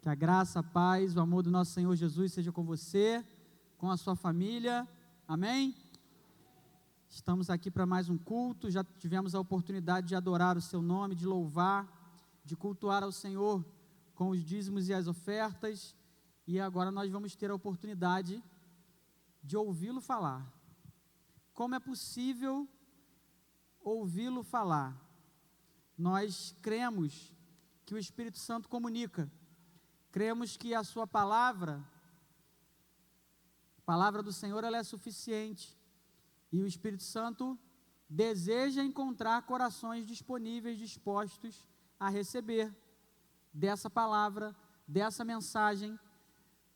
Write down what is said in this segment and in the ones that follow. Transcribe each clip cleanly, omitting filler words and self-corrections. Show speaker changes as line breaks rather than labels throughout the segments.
Que a graça, a paz, o amor do nosso Senhor Jesus seja com você, com a sua família, amém? Estamos aqui para mais um culto, já tivemos a oportunidade de adorar o seu nome, de louvar, de cultuar ao Senhor com os dízimos e as ofertas, e agora nós vamos ter a oportunidade de ouvi-lo falar. Como é possível ouvi-lo falar? Nós cremos que o Espírito Santo comunica, cremos que a sua palavra, a palavra do Senhor, ela é suficiente, e o Espírito Santo deseja encontrar corações disponíveis, dispostos a receber dessa palavra, dessa mensagem,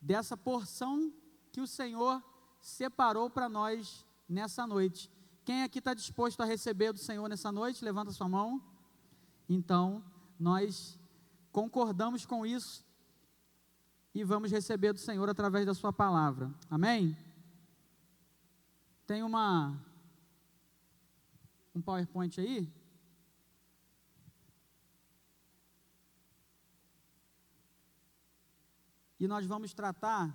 dessa porção que o Senhor separou para nós nessa noite. Quem aqui está disposto a receber do Senhor nessa noite? Levanta sua mão. Então, nós concordamos com isso e vamos receber do Senhor através da sua palavra, amém? Tem um PowerPoint aí? E nós vamos tratar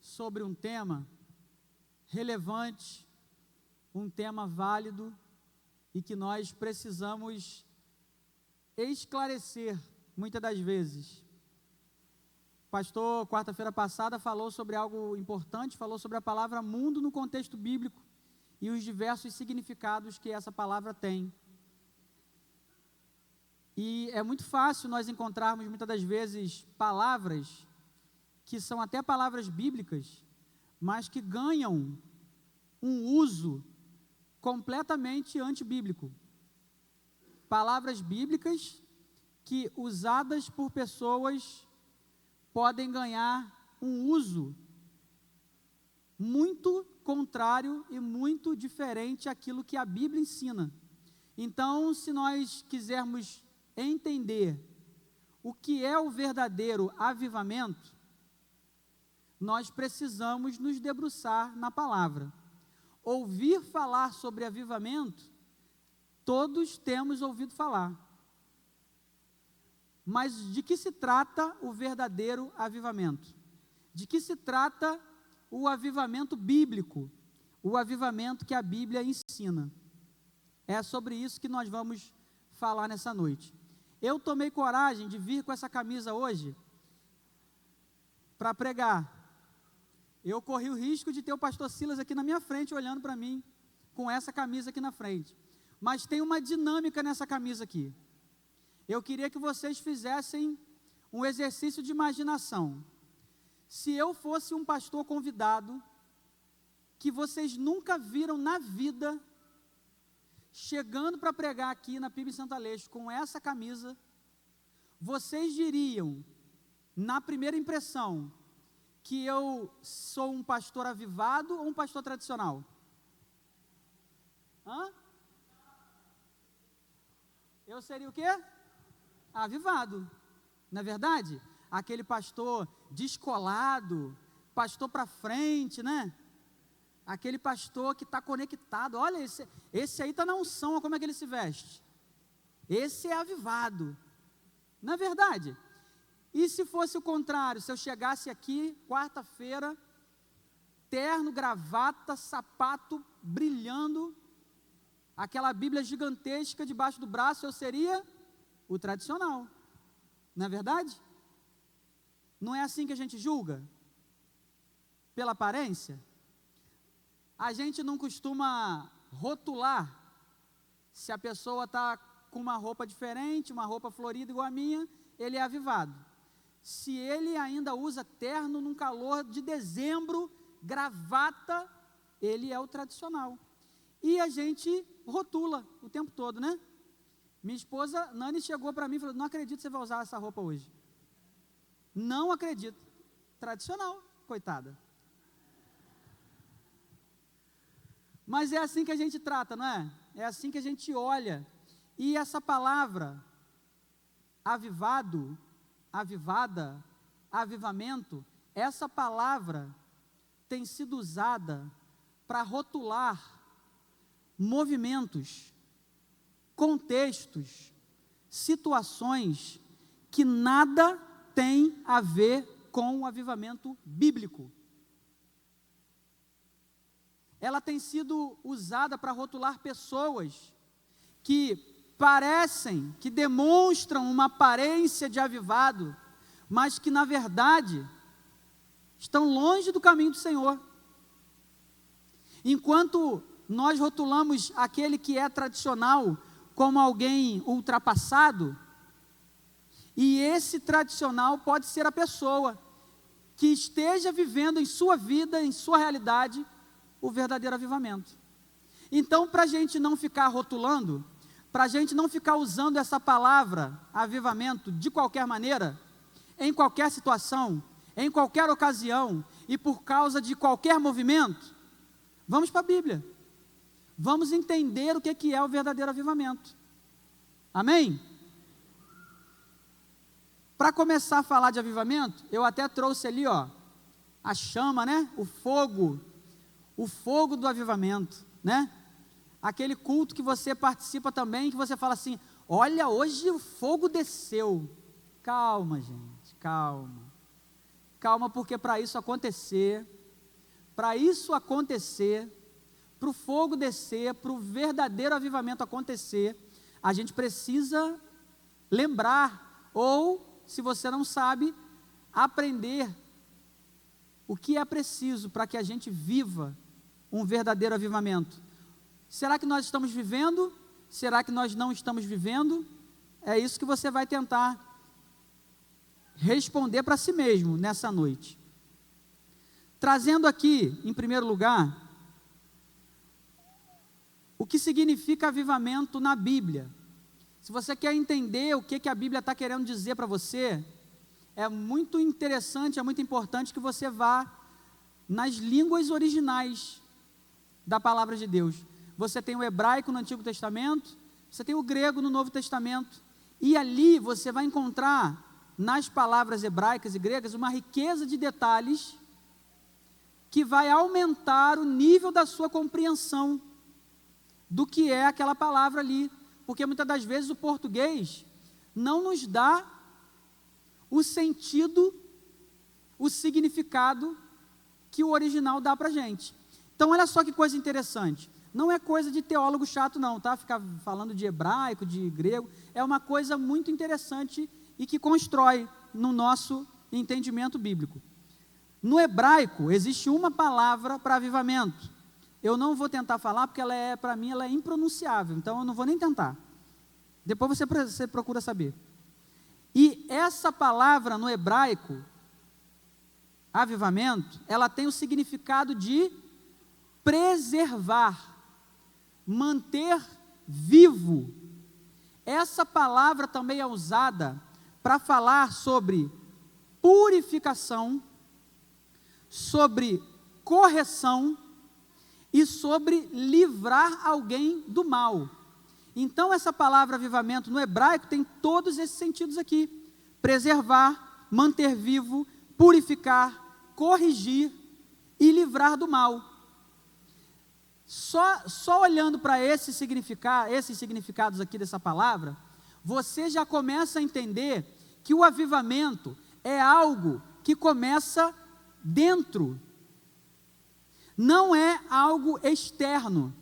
sobre um tema relevante, um tema válido e que nós precisamos esclarecer muitas das vezes. O pastor, quarta-feira passada, falou sobre algo importante, falou sobre a palavra mundo no contexto bíblico e os diversos significados que essa palavra tem. E é muito fácil nós encontrarmos muitas das vezes palavras que são até palavras bíblicas, mas que ganham um uso completamente antibíblico. Palavras bíblicas que, usadas por pessoas, podem ganhar um uso muito contrário e muito diferente àquilo que a Bíblia ensina. Então, se nós quisermos entender o que é o verdadeiro avivamento, nós precisamos nos debruçar na palavra. Ouvir falar sobre avivamento, todos temos ouvido falar. Mas de que se trata o verdadeiro avivamento? De que se trata o avivamento bíblico? O avivamento que a Bíblia ensina. É sobre isso que nós vamos falar nessa noite. Eu tomei coragem de vir com essa camisa hoje para pregar. Eu corri o risco de ter o pastor Silas aqui na minha frente, olhando para mim, com essa camisa aqui na frente. Mas tem uma dinâmica nessa camisa aqui. Eu queria que vocês fizessem um exercício de imaginação. Se eu fosse um pastor convidado, que vocês nunca viram na vida, chegando para pregar aqui na PIB Santo Aleixo, com essa camisa, vocês diriam, na primeira impressão, que eu sou um pastor avivado ou um pastor tradicional? Eu seria o quê? Avivado, não é verdade? Aquele pastor descolado, pastor para frente, né? Aquele pastor que está conectado. Olha, esse aí está na unção, olha como é que ele se veste. Esse é avivado, não é verdade? E se fosse o contrário, se eu chegasse aqui, quarta-feira, terno, gravata, sapato brilhando, aquela Bíblia gigantesca debaixo do braço, eu seria o tradicional, não é verdade? Não é assim que a gente julga? Pela aparência? A gente não costuma rotular se a pessoa está com uma roupa diferente, uma roupa florida igual a minha, ele é avivado. Se ele ainda usa terno num calor de dezembro, gravata, ele é o tradicional. E a gente rotula o tempo todo, né? Minha esposa, Nani, chegou para mim e falou, não acredito que você vai usar essa roupa hoje. Não acredito. Tradicional, coitada. Mas é assim que a gente trata, não é? É assim que a gente olha. E essa palavra, avivado, avivada, avivamento, essa palavra tem sido usada para rotular movimentos, contextos, situações que nada tem a ver com o avivamento bíblico. Ela tem sido usada para rotular pessoas que parecem, que demonstram uma aparência de avivado, mas que na verdade estão longe do caminho do Senhor. Enquanto nós rotulamos aquele que é tradicional como alguém ultrapassado, e esse tradicional pode ser a pessoa que esteja vivendo em sua vida, em sua realidade, o verdadeiro avivamento. Então, para a gente não ficar rotulando, para a gente não ficar usando essa palavra, avivamento, de qualquer maneira, em qualquer situação, em qualquer ocasião, e por causa de qualquer movimento, vamos para a Bíblia. Vamos entender o que é o verdadeiro avivamento. Amém? Para começar a falar de avivamento, eu até trouxe ali, ó, a chama, né? O fogo do avivamento, né? Aquele culto que você participa também, que você fala assim, olha, hoje o fogo desceu. Calma, gente, calma. Calma, porque para isso acontecer, para o fogo descer, para o verdadeiro avivamento acontecer, a gente precisa lembrar, ou, se você não sabe, aprender o que é preciso para que a gente viva um verdadeiro avivamento. Será que nós estamos vivendo? Será que nós não estamos vivendo? É isso que você vai tentar responder para si mesmo nessa noite. Trazendo aqui, em primeiro lugar, o que significa avivamento na Bíblia. Se você quer entender o que a Bíblia está querendo dizer para você, é muito interessante, é muito importante que você vá nas línguas originais da palavra de Deus. Você tem o hebraico no Antigo Testamento, você tem o grego no Novo Testamento, e ali você vai encontrar, nas palavras hebraicas e gregas, uma riqueza de detalhes que vai aumentar o nível da sua compreensão do que é aquela palavra ali, porque muitas das vezes o português não nos dá o sentido, o significado que o original dá para a gente. Então olha só que coisa interessante, não é coisa de teólogo chato não, tá? Ficar falando de hebraico, de grego, é uma coisa muito interessante e que constrói no nosso entendimento bíblico. No hebraico existe uma palavra para avivamento. Eu não vou tentar falar porque para mim ela é impronunciável, então eu não vou nem tentar. Depois você procura saber. E essa palavra no hebraico, avivamento, ela tem o significado de preservar, manter vivo. Essa palavra também é usada para falar sobre purificação, sobre correção e sobre livrar alguém do mal. Então essa palavra avivamento no hebraico tem todos esses sentidos aqui: preservar, manter vivo, purificar, corrigir e livrar do mal. Só olhando para esses significados aqui dessa palavra, você já começa a entender que o avivamento é algo que começa dentro, não é algo externo,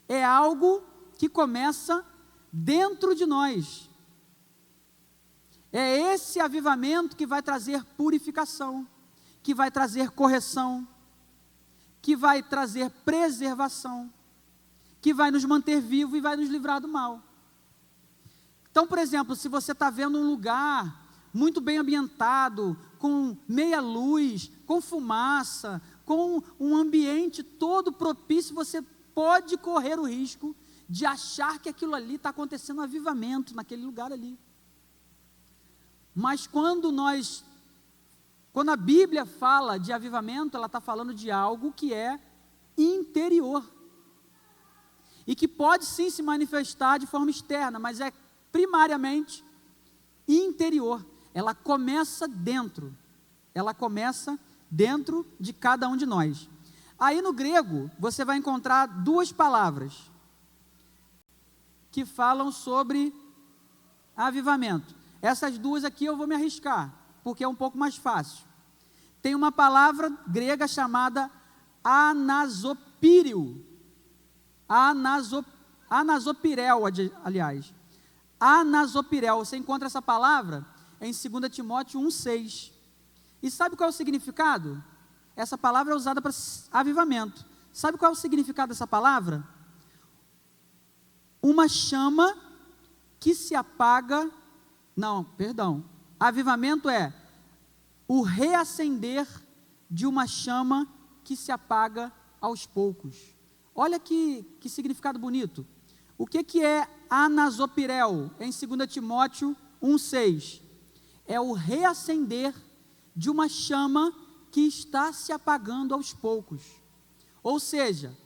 é algo que começa dentro de nós. É esse avivamento que vai trazer purificação, que vai trazer correção, que vai trazer preservação, que vai nos manter vivos e vai nos livrar do mal. Então, por exemplo, se você está vendo um lugar muito bem ambientado, com meia luz, com fumaça, com um ambiente todo propício, você pode correr o risco de achar que aquilo ali está acontecendo um avivamento naquele lugar ali. Mas quando a Bíblia fala de avivamento, ela está falando de algo que é interior, e que pode sim se manifestar de forma externa, mas é primariamente interior. Ela começa dentro de cada um de nós. Aí no grego, você vai encontrar duas palavras que falam sobre avivamento. Essas duas aqui eu vou me arriscar, porque é um pouco mais fácil. Tem uma palavra grega chamada anasopírio. Anasopirel, aliás. Anasopirel, você encontra essa palavra em 2 Timóteo 1,6. E sabe qual é o significado? Essa palavra é usada para avivamento. Sabe qual é o significado dessa palavra? Uma chama que se apaga. Não, perdão. Avivamento é o reacender de uma chama que se apaga aos poucos. Olha que significado bonito. O que é anasopirel em 2 Timóteo 1,6? É o reacender de uma chama que está se apagando aos poucos. Ou seja,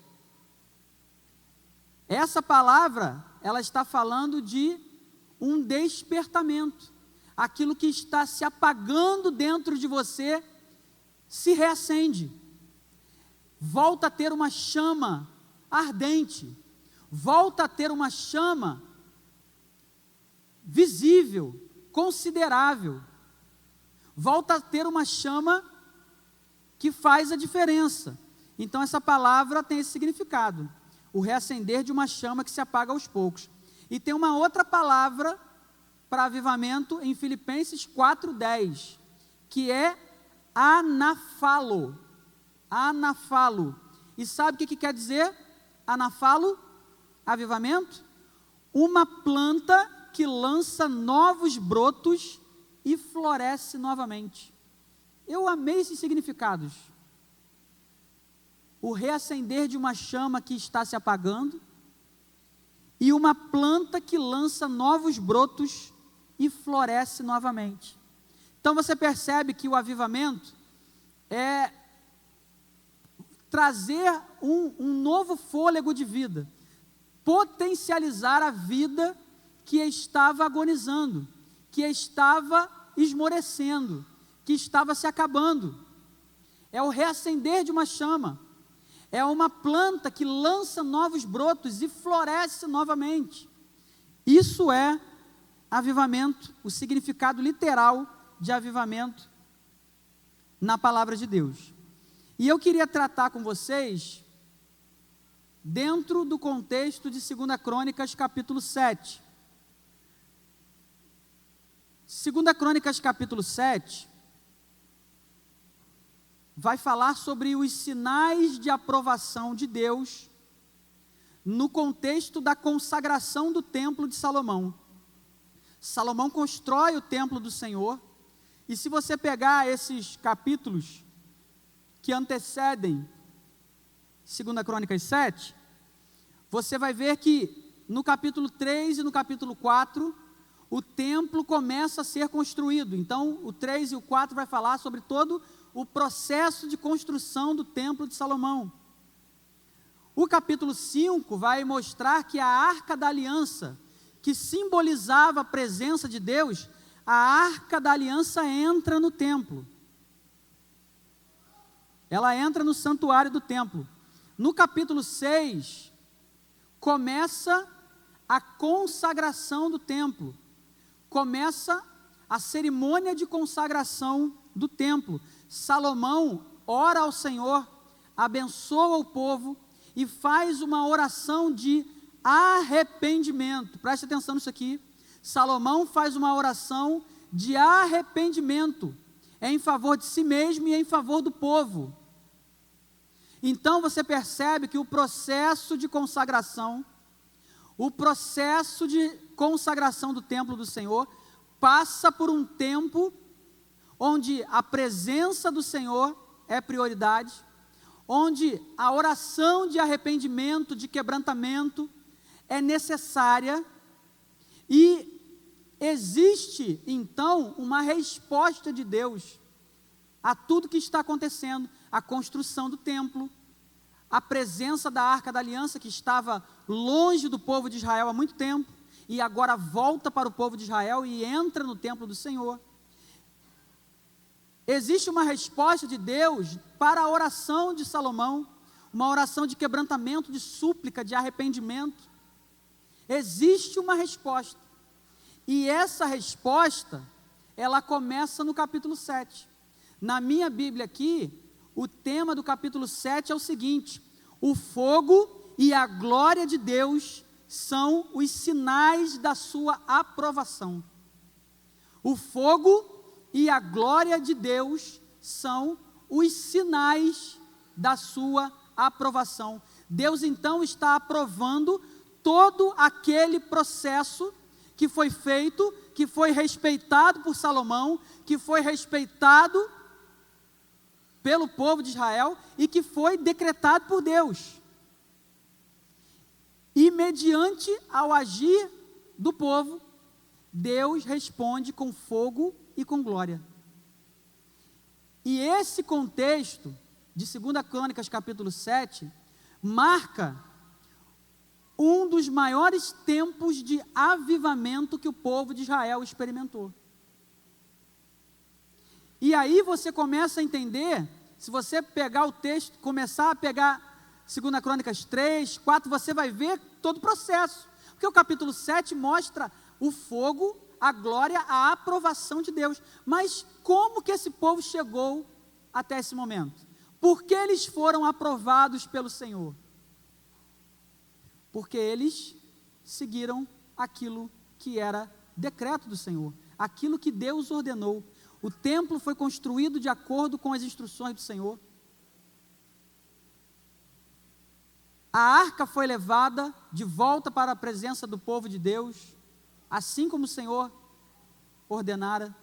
essa palavra, ela está falando de um despertamento. Aquilo que está se apagando dentro de você se reacende. Volta a ter uma chama ardente. Volta a ter uma chama visível, considerável. Volta a ter uma chama que faz a diferença. Então essa palavra tem esse significado. O reacender de uma chama que se apaga aos poucos. E tem uma outra palavra para avivamento em Filipenses 4,10, que é anafalo. Anafalo. E sabe o que quer dizer anafalo? Avivamento? Uma planta que lança novos brotos e floresce novamente. Eu amei esses significados. O reacender de uma chama que está se apagando e uma planta que lança novos brotos e floresce novamente. Então você percebe que o avivamento é trazer um novo fôlego de vida, potencializar a vida que estava agonizando, que estava esmorecendo, que estava se acabando. É o reacender de uma chama. É uma planta que lança novos brotos e floresce novamente. Isso é avivamento, o significado literal de avivamento na palavra de Deus. E eu queria tratar com vocês dentro do contexto de 2 Crônicas capítulo 7. 2 Crônicas capítulo 7 vai falar sobre os sinais de aprovação de Deus no contexto da consagração do templo de Salomão. Salomão constrói o templo do Senhor, e se você pegar esses capítulos que antecedem 2 Crônicas 7, você vai ver que no capítulo 3 e no capítulo 4, o templo começa a ser construído. Então, o 3 e o 4 vai falar sobre todo o processo de construção do templo de Salomão. O capítulo 5 vai mostrar que a Arca da Aliança, que simbolizava a presença de Deus, a Arca da Aliança entra no templo. Ela entra no santuário do templo. No capítulo 6, começa a consagração do templo. Começa a cerimônia de consagração do templo. Salomão ora ao Senhor, abençoa o povo e faz uma oração de arrependimento. Preste atenção nisso aqui. Salomão faz uma oração de arrependimento em favor de si mesmo e em favor do povo. Então você percebe que o processo de consagração do templo do Senhor passa por um tempo onde a presença do Senhor é prioridade, onde a oração de arrependimento, de quebrantamento é necessária, e existe então uma resposta de Deus a tudo que está acontecendo, a construção do templo, a presença da Arca da Aliança, que estava longe do povo de Israel há muito tempo, e agora volta para o povo de Israel e entra no templo do Senhor. Existe uma resposta de Deus para a oração de Salomão, uma oração de quebrantamento, de súplica, de arrependimento. Existe uma resposta. E essa resposta, ela começa no capítulo 7. Na minha Bíblia aqui, o tema do capítulo 7 é o seguinte: o fogo e a glória de Deus são os sinais da sua aprovação. O fogo e a glória de Deus são os sinais da sua aprovação. Deus então está aprovando todo aquele processo que foi feito, que foi respeitado por Salomão, que foi respeitado pelo povo de Israel e que foi decretado por Deus. E mediante ao agir do povo, Deus responde com fogo e com glória. E esse contexto de 2 Crônicas capítulo 7 marca um dos maiores tempos de avivamento que o povo de Israel experimentou. E aí você começa a entender, se você pegar o texto, começar a pegar 2 Crônicas 3, 4, você vai ver todo o processo. Porque o capítulo 7 mostra o fogo, a glória, a aprovação de Deus. Mas como que esse povo chegou até esse momento? Por que eles foram aprovados pelo Senhor? Porque eles seguiram aquilo que era decreto do Senhor, aquilo que Deus ordenou. O templo foi construído de acordo com as instruções do Senhor. A arca foi levada de volta para a presença do povo de Deus, assim como o Senhor ordenara.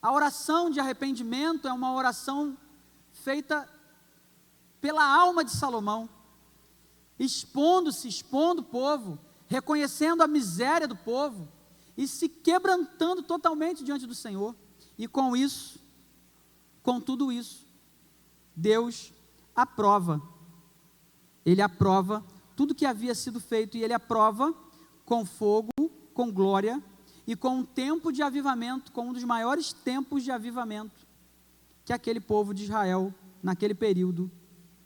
A oração de arrependimento é uma oração feita pela alma de Salomão, expondo o povo, reconhecendo a miséria do povo e se quebrantando totalmente diante do Senhor. E com isso, com tudo isso, Deus aprova. Ele aprova tudo que havia sido feito, e Ele aprova com fogo, com glória e com um tempo de avivamento, com um dos maiores tempos de avivamento que aquele povo de Israel, naquele período,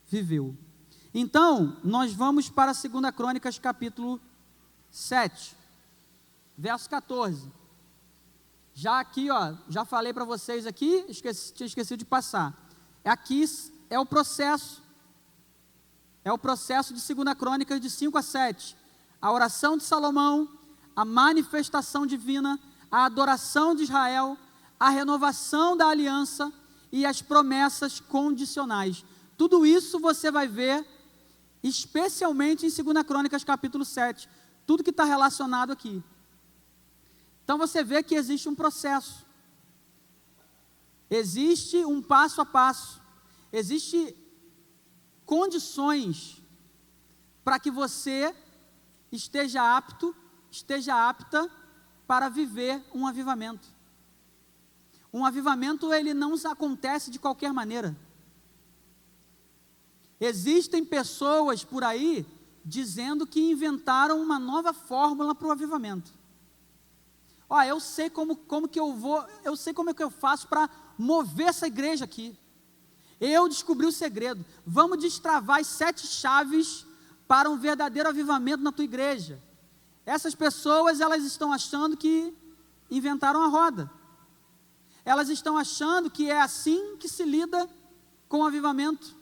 viveu. Então, nós vamos para 2 Crônicas capítulo 7, verso 14. Já aqui, já falei para vocês aqui, tinha esquecido de passar. Aqui é o processo de 2 Crônicas de 5 a 7. A oração de Salomão, a manifestação divina, a adoração de Israel, a renovação da aliança e as promessas condicionais. Tudo isso você vai ver especialmente em 2 Crônicas capítulo 7. Tudo que está relacionado aqui. Então você vê que existe um processo. Existe um passo a passo. Existe condições para que você esteja apta para viver um avivamento. Um avivamento, ele não acontece de qualquer maneira. Existem pessoas por aí dizendo que inventaram uma nova fórmula para o avivamento. Eu sei como que eu vou, eu sei como é que eu faço para mover essa igreja aqui. Eu descobri o segredo. Vamos destravar as 7 chaves para um verdadeiro avivamento na tua igreja. Essas pessoas, elas estão achando que inventaram a roda. Elas estão achando que é assim que se lida com o avivamento.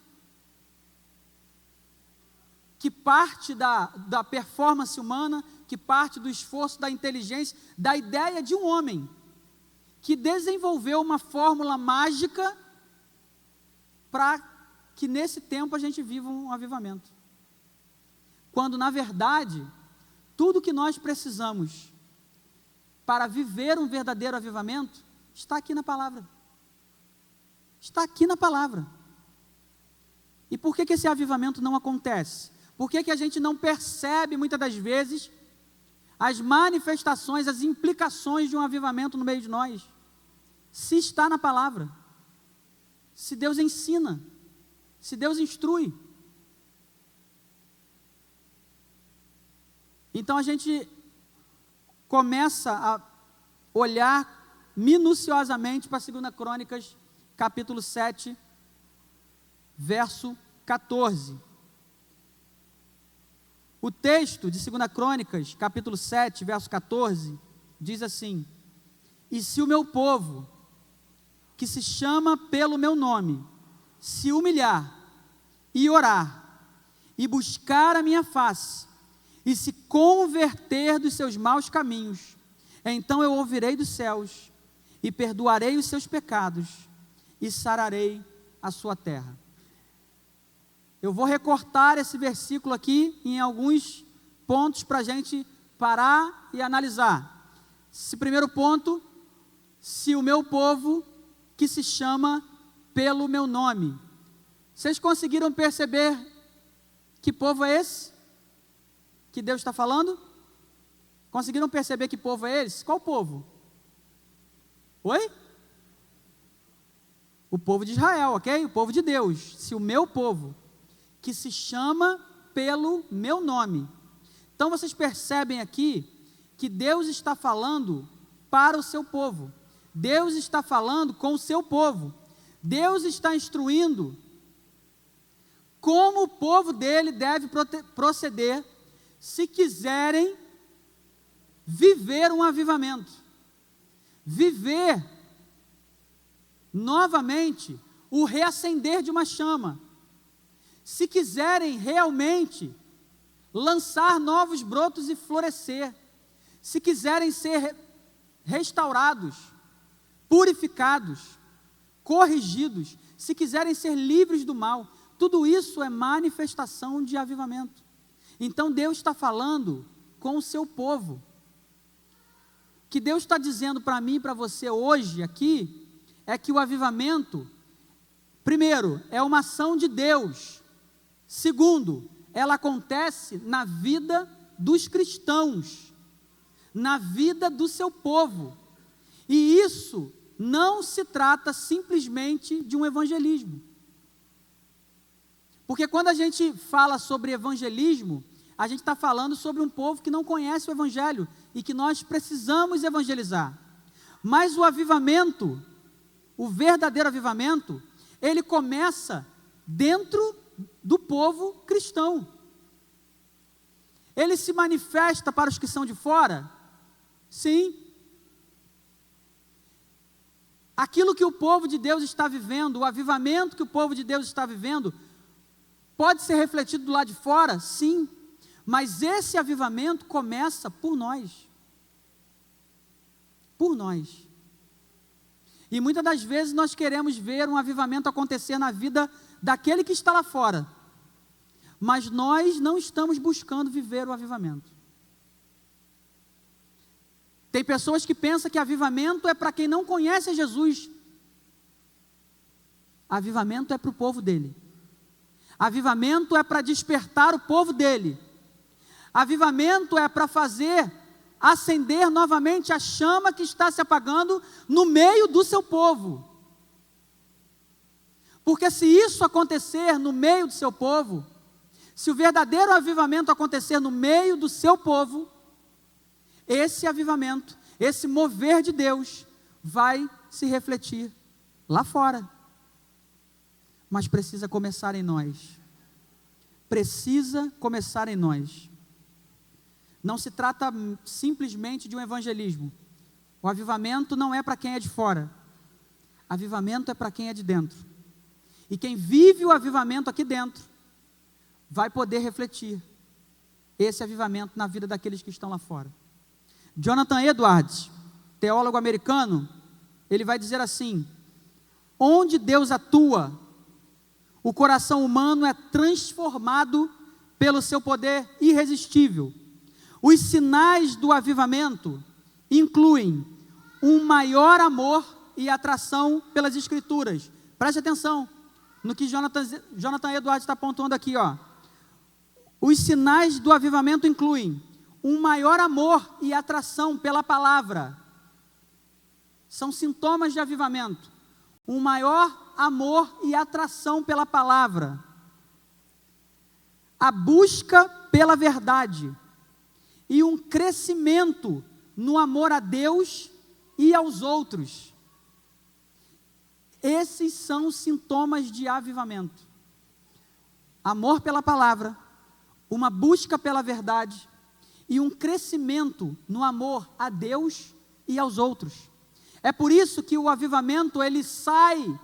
Que parte da performance humana, que parte do esforço, da inteligência, da ideia de um homem que desenvolveu uma fórmula mágica para que nesse tempo a gente viva um avivamento. Quando, na verdade, tudo que nós precisamos para viver um verdadeiro avivamento está aqui na palavra. Está aqui na palavra. E por que esse avivamento não acontece? Por que a gente não percebe, muitas das vezes, as manifestações, as implicações de um avivamento no meio de nós? Se está na palavra, se Deus ensina, se Deus instrui. Então a gente começa a olhar minuciosamente para 2 Crônicas, capítulo 7, verso 14. O texto de 2 Crônicas, capítulo 7, verso 14, diz assim: e se o meu povo, que se chama pelo meu nome, se humilhar e orar, e buscar a minha face, e se converter dos seus maus caminhos, então eu ouvirei dos céus, e perdoarei os seus pecados, e sararei a sua terra. Eu vou recortar esse versículo aqui em alguns pontos para a gente parar e analisar. Esse primeiro ponto: se o meu povo, que se chama pelo meu nome. Vocês conseguiram perceber que povo é esse que Deus está falando? Conseguiram perceber que povo é esse? Qual povo? Oi? O povo de Israel, ok? O povo de Deus. Se o meu povo, que se chama pelo meu nome. Então vocês percebem aqui que Deus está falando para o seu povo. Deus está falando com o seu povo. Deus está instruindo como o povo dele deve proceder se quiserem viver um avivamento. Viver novamente o reacender de uma chama. Se quiserem realmente lançar novos brotos e florescer. Se quiserem ser restaurados, purificados, corrigidos, se quiserem ser livres do mal, tudo isso é manifestação de avivamento. Então Deus está falando com o seu povo. O que Deus está dizendo para mim e para você hoje aqui, é que o avivamento, primeiro, é uma ação de Deus. Segundo, ela acontece na vida dos cristãos, na vida do seu povo. E isso não se trata simplesmente de um evangelismo. Porque quando a gente fala sobre evangelismo, a gente está falando sobre um povo que não conhece o evangelho e que nós precisamos evangelizar. Mas o avivamento, o verdadeiro avivamento, ele começa dentro do povo cristão. Ele se manifesta para os que são de fora? Sim. Aquilo que o povo de Deus está vivendo, o avivamento que o povo de Deus está vivendo, pode ser refletido do lado de fora? Sim. Mas esse avivamento começa por nós. Por nós. E muitas das vezes nós queremos ver um avivamento acontecer na vida daquele que está lá fora. Mas nós não estamos buscando viver o avivamento. Tem pessoas que pensam que avivamento é para quem não conhece Jesus. Avivamento é para o povo dele. Avivamento é para despertar o povo dele. Avivamento é para fazer acender novamente a chama que está se apagando no meio do seu povo. Porque se isso acontecer no meio do seu povo, se o verdadeiro avivamento acontecer no meio do seu povo, esse avivamento, esse mover de Deus, vai se refletir lá fora. Mas precisa começar em nós. Precisa começar em nós. Não se trata simplesmente de um evangelismo. O avivamento não é para quem é de fora. Avivamento é para quem é de dentro. E quem vive o avivamento aqui dentro, vai poder refletir esse avivamento na vida daqueles que estão lá fora. Jonathan Edwards, teólogo americano, ele vai dizer assim: onde Deus atua, o coração humano é transformado pelo seu poder irresistível. Os sinais do avivamento incluem um maior amor e atração pelas Escrituras. Preste atenção no que Jonathan Edwards está pontuando aqui, ó. Os sinais do avivamento incluem um maior amor e atração pela palavra. São sintomas de avivamento. Um maior amor e atração pela palavra. A busca pela verdade. E um crescimento no amor a Deus e aos outros. Esses são os sintomas de avivamento. Amor pela palavra, uma busca pela verdade e um crescimento no amor a Deus e aos outros. É por isso que o avivamento, ele sai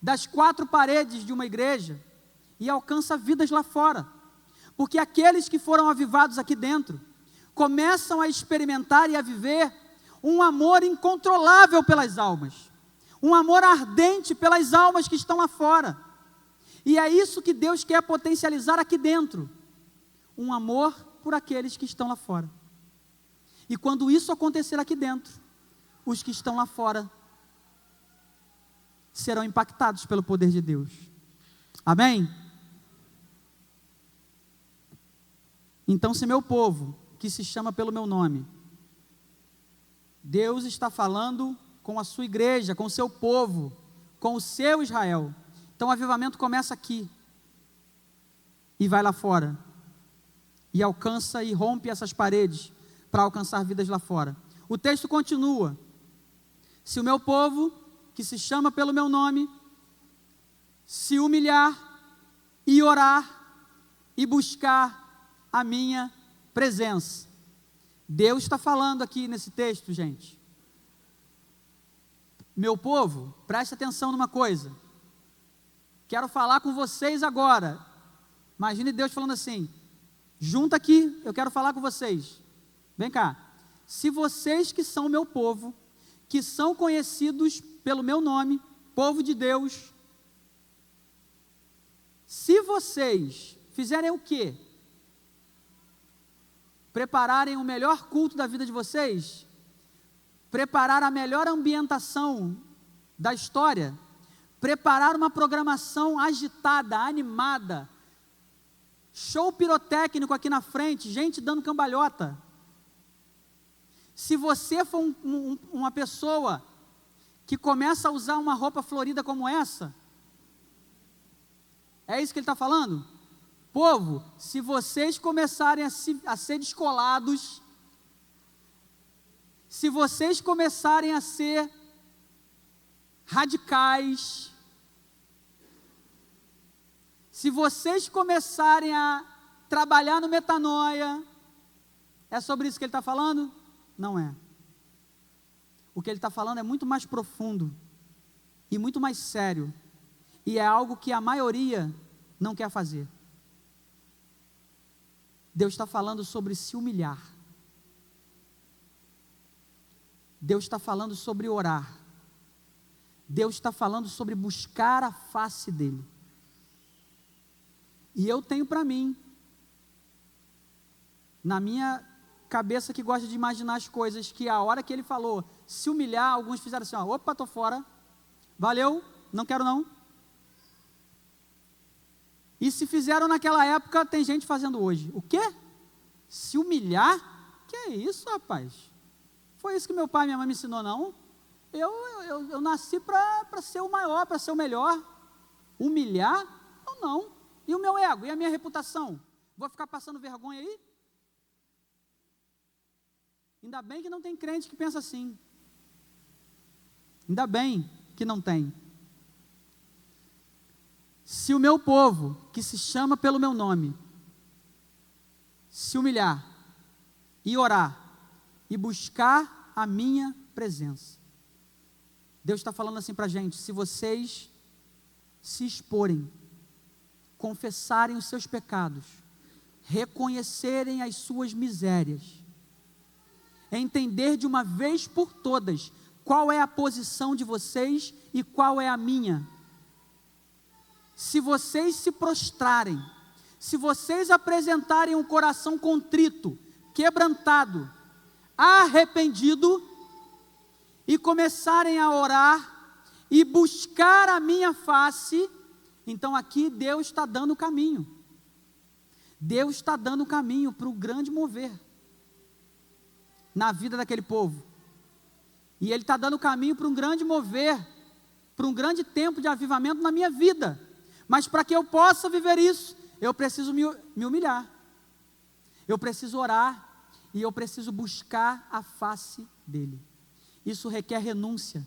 das quatro paredes de uma igreja e alcança vidas lá fora. Porque aqueles que foram avivados aqui dentro começam a experimentar e a viver um amor incontrolável pelas almas, um amor ardente pelas almas que estão lá fora. E é isso que Deus quer potencializar aqui dentro, um amor por aqueles que estão lá fora. E quando isso acontecer aqui dentro, os que estão lá fora serão impactados pelo poder de Deus. Amém? Então, se meu povo, que se chama pelo meu nome, Deus está falando com a sua igreja, com o seu povo, com o seu Israel. Então o avivamento começa aqui e vai lá fora, e alcança e rompe essas paredes para alcançar vidas lá fora. O texto continua: se o meu povo, que se chama pelo meu nome, se humilhar e orar e buscar a minha presença. Deus está falando aqui nesse texto, gente. Meu povo, preste atenção numa coisa. Quero falar com vocês agora. Imagine Deus falando assim: junta aqui, eu quero falar com vocês. Vem cá. Se vocês que são meu povo, que são conhecidos pelo meu nome, povo de Deus, se vocês fizerem o quê? Prepararem o melhor culto da vida de vocês, preparar a melhor ambientação da história, preparar uma programação agitada, animada, show pirotécnico aqui na frente, gente dando cambalhota. Se você for uma pessoa que começa a usar uma roupa florida como essa, é isso que ele está falando? Povo, se vocês começarem a ser descolados, se vocês começarem a ser radicais, se vocês começarem a trabalhar no metanoia, é sobre isso que ele está falando? Não é. O que ele está falando é muito mais profundo e muito mais sério, e é algo que a maioria não quer fazer. Deus está falando sobre se humilhar. Deus está falando sobre orar. Deus está falando sobre buscar a face dEle. E eu tenho para mim, na minha cabeça que gosta de imaginar as coisas, que a hora que Ele falou se humilhar, alguns fizeram assim, ó, opa, estou fora, valeu, não quero não. E se fizeram naquela época, tem gente fazendo hoje. O quê? Se humilhar? Que é isso, rapaz? Foi isso que meu pai e minha mãe me ensinou, não? Eu nasci para ser o maior, para ser o melhor. Humilhar? Não. E o meu ego? E a minha reputação? Vou ficar passando vergonha aí? Ainda bem que não tem crente que pensa assim. Ainda bem que não tem. Se o meu povo, que se chama pelo meu nome, se humilhar e orar e buscar a minha presença, Deus está falando assim para a gente: se vocês se exporem, confessarem os seus pecados, reconhecerem as suas misérias, entender de uma vez por todas qual é a posição de vocês e qual é a minha, se vocês se prostrarem, se vocês apresentarem um coração contrito, quebrantado, arrependido, e começarem a orar e buscar a minha face, então aqui Deus está dando o caminho. Deus está dando o caminho para o grande mover na vida daquele povo. E Ele está dando o caminho para um grande mover, para um grande tempo de avivamento na minha vida. Mas para que eu possa viver isso, eu preciso me humilhar. Eu preciso orar e eu preciso buscar a face dEle. Isso requer renúncia.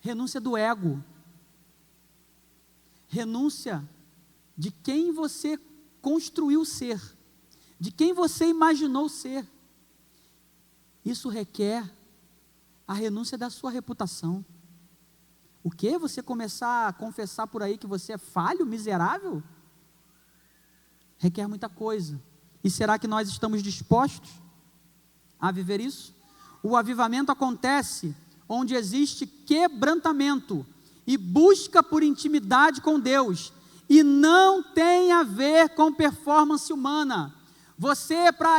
Renúncia do ego. Renúncia de quem você construiu ser. de quem você imaginou ser. Isso requer a renúncia da sua reputação. O quê? Você começar a confessar por aí que você é falho, miserável? Requer muita coisa. E será que nós estamos dispostos a viver isso? O avivamento acontece onde existe quebrantamento e busca por intimidade com Deus, e não tem a ver com performance humana.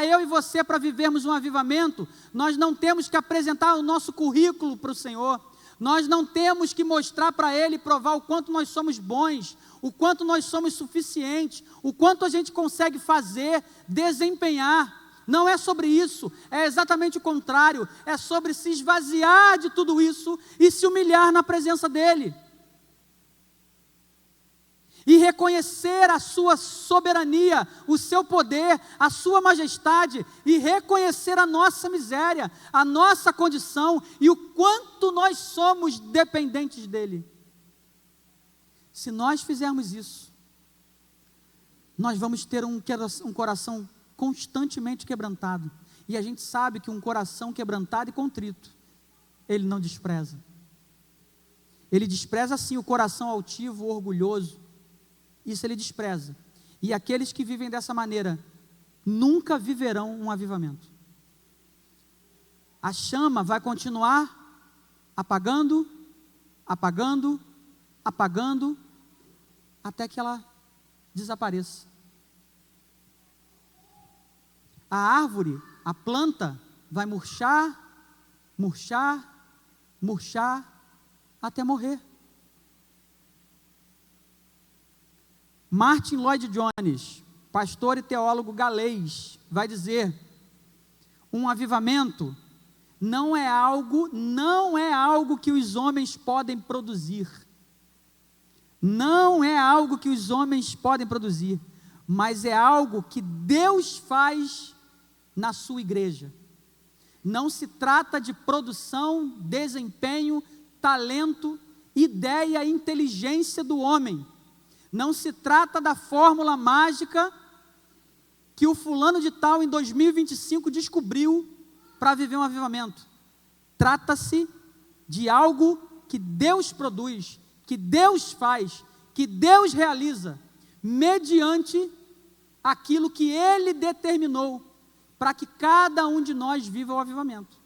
Eu e você, para vivermos um avivamento, nós não temos que apresentar o nosso currículo para o Senhor, nós não temos que mostrar para Ele, provar o quanto nós somos bons, o quanto nós somos suficientes, o quanto a gente consegue fazer, desempenhar. Não é sobre isso, é exatamente o contrário, é sobre se esvaziar de tudo isso e se humilhar na presença dEle. E reconhecer a sua soberania, o seu poder, a sua majestade, e reconhecer a nossa miséria, a nossa condição e o quanto nós somos dependentes dEle. Se nós fizermos isso, nós vamos ter um coração constantemente quebrantado, e a gente sabe que um coração quebrantado e contrito, Ele não despreza. Ele despreza sim o coração altivo, orgulhoso. Isso Ele despreza. E aqueles que vivem dessa maneira nunca viverão um avivamento. A chama vai continuar apagando, apagando, apagando, até que ela desapareça. A árvore, a planta, vai murchar, murchar, murchar, até morrer. Martin Lloyd-Jones, pastor e teólogo galês, vai dizer: um avivamento não é algo que os homens podem produzir. Não é algo que os homens podem produzir, mas é algo que Deus faz na sua igreja. Não se trata de produção, desempenho, talento, ideia, inteligência do homem. Não se trata da fórmula mágica que o fulano de tal em 2025 descobriu para viver um avivamento. Trata-se de algo que Deus produz, que Deus faz, que Deus realiza, mediante aquilo que Ele determinou, para que cada um de nós viva o avivamento.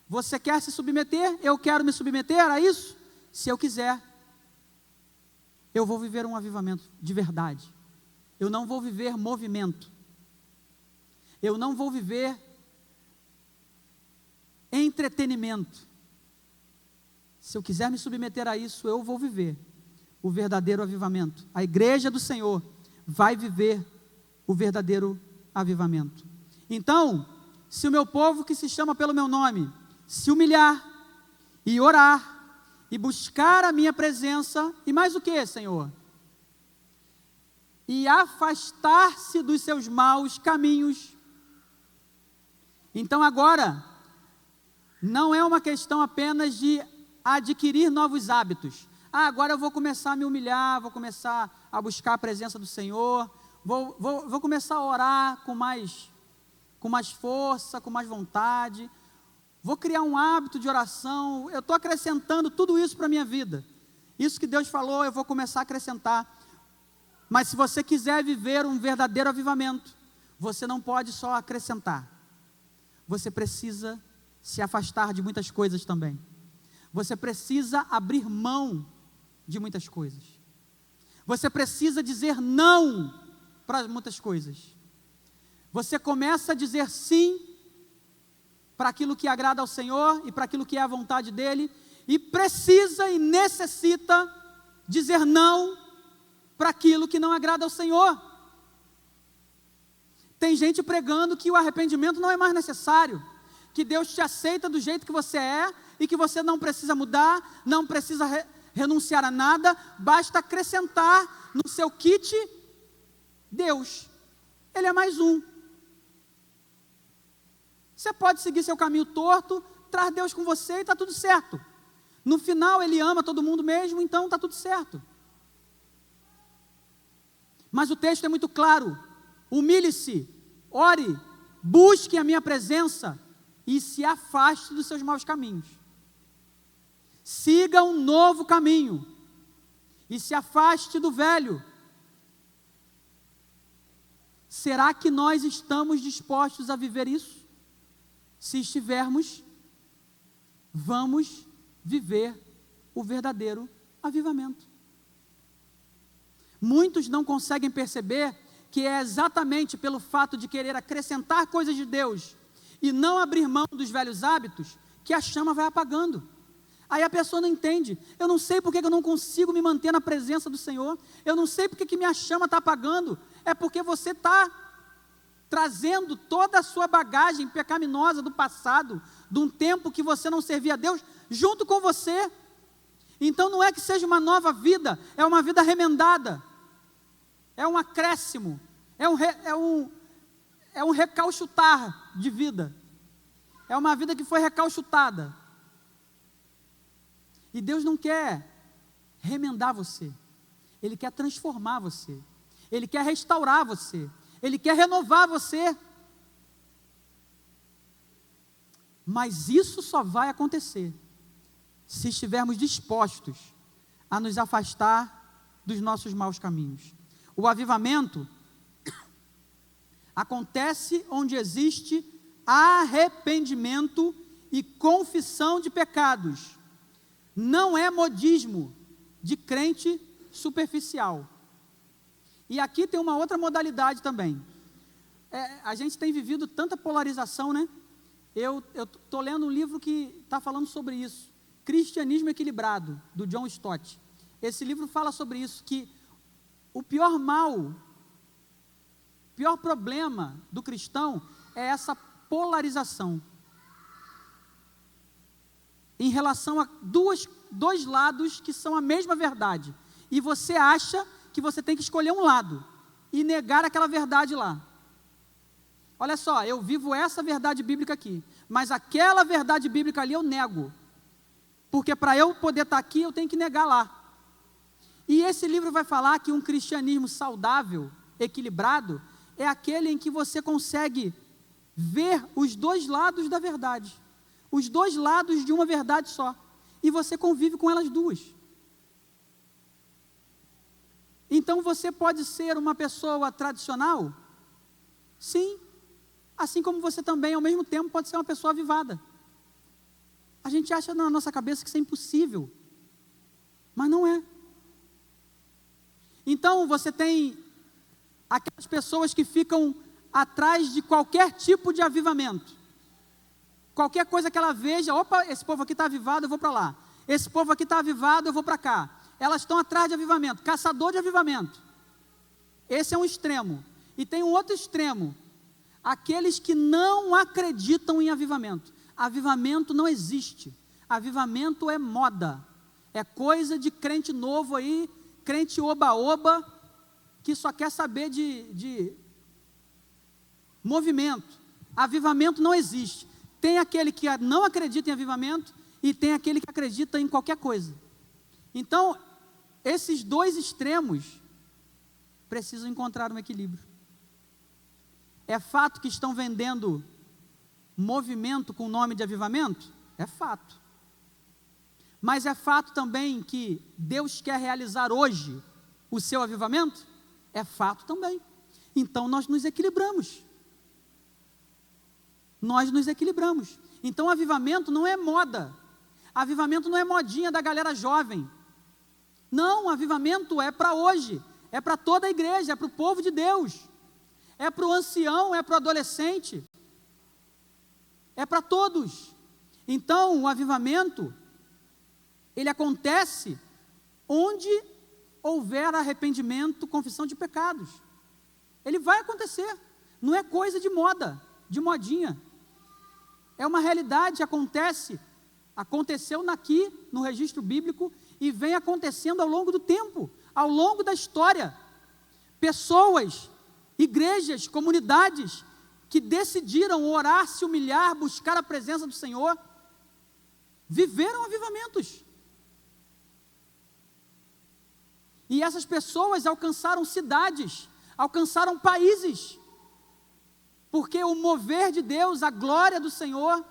Você quer se submeter? Eu quero me submeter a isso? Se eu quiser, eu vou viver um avivamento de verdade. Eu não vou viver movimento. Eu não vou viver entretenimento. Se eu quiser me submeter a isso, eu vou viver o verdadeiro avivamento. A igreja do Senhor vai viver o verdadeiro avivamento. Então, se o meu povo que se chama pelo meu nome se humilhar e orar e buscar a minha presença, e mais o que, Senhor? E afastar-se dos seus maus caminhos. Então agora, não é uma questão apenas de adquirir novos hábitos. Agora eu vou começar a me humilhar, vou começar a buscar a presença do Senhor, vou começar a orar com mais força, com mais vontade, vou criar um hábito de oração. Eu estou acrescentando tudo isso para a minha vida. Isso que Deus falou, eu vou começar a acrescentar. Mas se você quiser viver um verdadeiro avivamento, você não pode só acrescentar. Você precisa se afastar de muitas coisas também. Você precisa abrir mão de muitas coisas. Você precisa dizer não para muitas coisas. Você começa a dizer sim para aquilo que agrada ao Senhor e para aquilo que é a vontade dEle, e precisa e necessita dizer não para aquilo que não agrada ao Senhor. Tem gente pregando que o arrependimento não é mais necessário, que Deus te aceita do jeito que você é, e que você não precisa mudar, não precisa renunciar a nada, basta acrescentar no seu kit Deus. Ele é mais um. Você pode seguir seu caminho torto, traz Deus com você e está tudo certo. No final Ele ama todo mundo mesmo, então está tudo certo. Mas o texto é muito claro: humilhe-se, ore, busque a minha presença e se afaste dos seus maus caminhos. Siga um novo caminho e se afaste do velho. Será que nós estamos dispostos a viver isso? Se estivermos, vamos viver o verdadeiro avivamento. Muitos não conseguem perceber que é exatamente pelo fato de querer acrescentar coisas de Deus e não abrir mão dos velhos hábitos que a chama vai apagando. Aí a pessoa não entende: eu não sei porque eu não consigo me manter na presença do Senhor, eu não sei porque que minha chama está apagando. É porque você está trazendo toda a sua bagagem pecaminosa do passado, de um tempo que você não servia a Deus, junto com você. Então não é que seja uma nova vida, é uma vida remendada, é um acréscimo, é um recalchutar de vida, é uma vida que foi recalchutada. E Deus não quer remendar você, Ele quer transformar você, Ele quer restaurar você, Ele quer renovar você. Mas isso só vai acontecer se estivermos dispostos a nos afastar dos nossos maus caminhos. O avivamento acontece onde existe arrependimento e confissão de pecados. Não é modismo de crente superficial. E aqui tem uma outra modalidade também. A gente tem vivido tanta polarização, né? Eu estou lendo um livro que está falando sobre isso, Cristianismo Equilibrado, do John Stott. Esse livro fala sobre isso, que o pior mal, o pior problema do cristão é essa polarização em relação a dois lados que são a mesma verdade, e você acha que você tem que escolher um lado e negar aquela verdade lá. Olha só, eu vivo essa verdade bíblica aqui, mas aquela verdade bíblica ali eu nego, porque para eu poder estar aqui eu tenho que negar lá. E esse livro vai falar que um cristianismo saudável, equilibrado, é aquele em que você consegue ver os dois lados da verdade, os dois lados de uma verdade só, e você convive com elas duas. Então você pode ser uma pessoa tradicional? Sim, assim como você também ao mesmo tempo pode ser uma pessoa avivada. A gente acha na nossa cabeça que isso é impossível, mas não é. Então você tem aquelas pessoas que ficam atrás de qualquer tipo de avivamento. Qualquer coisa que ela veja: opa, esse povo aqui está avivado, eu vou para lá. Esse povo aqui está avivado, eu vou para cá. Elas estão atrás de avivamento, caçador de avivamento. Esse é um extremo. E tem um outro extremo, aqueles que não acreditam em avivamento. Avivamento não existe. Avivamento é moda, é coisa de crente novo aí, crente oba-oba, que só quer saber de movimento. Avivamento não existe. Tem aquele que não acredita em avivamento e tem aquele que acredita em qualquer coisa. Então, esses dois extremos precisam encontrar um equilíbrio. É fato que estão vendendo movimento com o nome de avivamento? É fato. Mas é fato também que Deus quer realizar hoje o seu avivamento? É fato também. Então nós nos equilibramos. Nós nos equilibramos. Então avivamento não é moda. Avivamento não é modinha da galera jovem. Não, avivamento é para hoje. É para toda a igreja, é para o povo de Deus. É para o ancião, é para o adolescente. É para todos. Então o avivamento, ele acontece onde houver arrependimento, confissão de pecados. Ele vai acontecer. Não é coisa de moda, de modinha. É uma realidade, aconteceu aqui no registro bíblico e vem acontecendo ao longo do tempo, ao longo da história. Pessoas, igrejas, comunidades que decidiram orar, se humilhar, buscar a presença do Senhor, viveram avivamentos. E essas pessoas alcançaram cidades, alcançaram países, porque o mover de Deus, a glória do Senhor,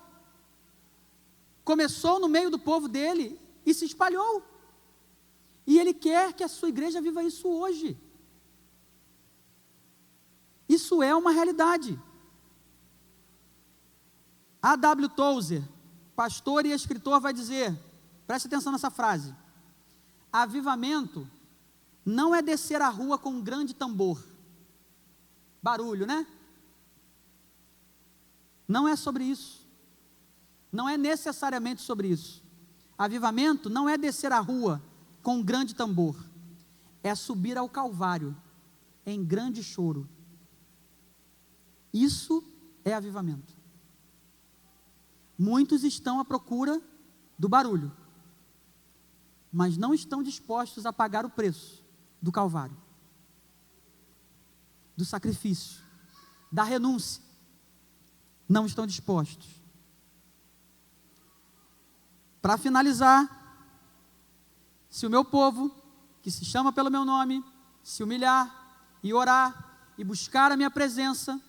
começou no meio do povo dele e se espalhou. E Ele quer que a sua igreja viva isso hoje. Isso é uma realidade. A.W. Tozer, pastor e escritor, vai dizer, preste atenção nessa frase: avivamento não é descer a rua com um grande tambor, barulho, né? Não é sobre isso. Não é necessariamente sobre isso. Avivamento não é descer a rua com um grande tambor, é subir ao Calvário em grande choro. Isso é avivamento. Muitos estão à procura do barulho, mas não estão dispostos a pagar o preço do Calvário, do sacrifício, da renúncia. Não estão dispostos. Para finalizar, se o meu povo, que se chama pelo meu nome, se humilhar e orar e buscar a minha presença